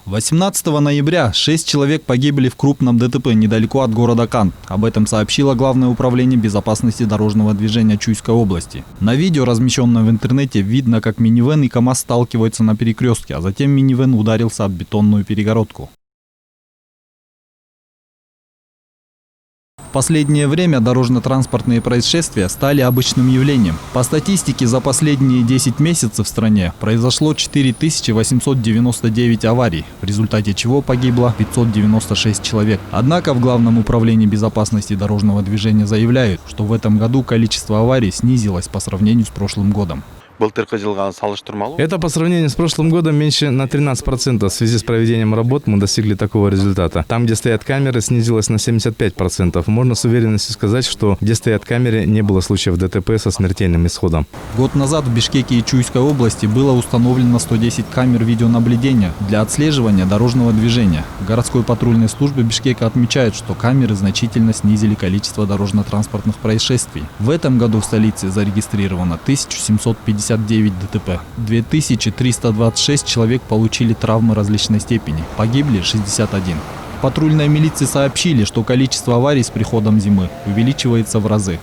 18 ноября 6 человек погибли в крупном ДТП недалеко от города Кан. Об этом сообщило Главное управление безопасности дорожного движения Чуйской области. На видео, размещенном в интернете, видно, как минивэн и КАМАЗ сталкиваются на перекрестке, а затем минивэн ударился об бетонную перегородку. В последнее время дорожно-транспортные происшествия стали обычным явлением. По статистике, за последние 10 месяцев в стране произошло 4899 аварий, в результате чего погибло 596 человек. Однако в Главном управлении безопасности дорожного движения заявляют, что в этом году количество аварий снизилось по сравнению с прошлым годом. Это по сравнению с прошлым годом меньше на 13%. В связи с проведением работ мы достигли такого результата. Там, где стоят камеры, снизилось на 75%. Можно с уверенностью сказать, что где стоят камеры, не было случаев ДТП со смертельным исходом. Год назад в Бишкеке и Чуйской области было установлено 110 камер видеонаблюдения для отслеживания дорожного движения. В городской патрульной службе Бишкека отмечают, что камеры значительно снизили количество дорожно-транспортных происшествий. В этом году в столице зарегистрировано 1759 ДТП. 2326 человек получили травмы различной степени. Погибли 61. В патрульной милиции сообщили, что количество аварий с приходом зимы увеличивается в разы.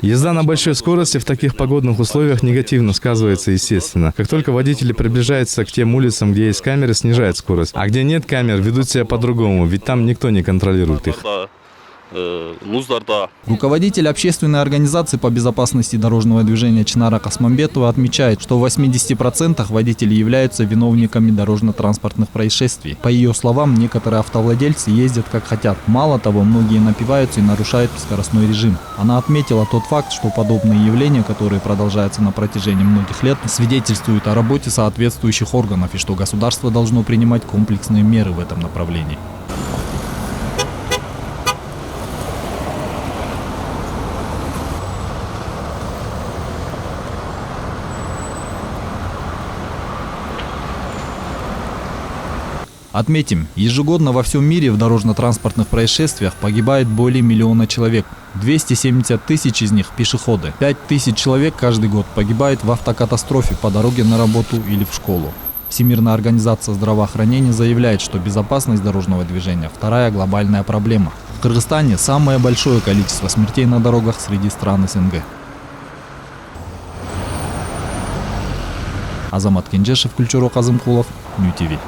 Езда на большой скорости в таких погодных условиях негативно сказывается, естественно. Как только водители приближаются к тем улицам, где есть камеры, снижают скорость. А где нет камер, ведут себя по-другому, ведь там никто не контролирует их. Руководитель общественной организации по безопасности дорожного движения Чинара Касмамбетова отмечает, что в 80% водители являются виновниками дорожно-транспортных происшествий. По ее словам, некоторые автовладельцы ездят как хотят. Мало того, многие напиваются и нарушают скоростной режим. Она отметила тот факт, что подобные явления, которые продолжаются на протяжении многих лет, свидетельствуют о работе соответствующих органов и что государство должно принимать комплексные меры в этом направлении. Отметим, ежегодно во всем мире в дорожно-транспортных происшествиях погибает более 1 миллиона человек. 270 тысяч из них – пешеходы. 5000 человек каждый год погибает в автокатастрофе по дороге на работу или в школу. Всемирная организация здравоохранения заявляет, что безопасность дорожного движения – вторая глобальная проблема. В Кыргызстане самое большое количество смертей на дорогах среди стран СНГ. Азамат Кенжешев, Кульчуро Казымкулов, Нью ТВ.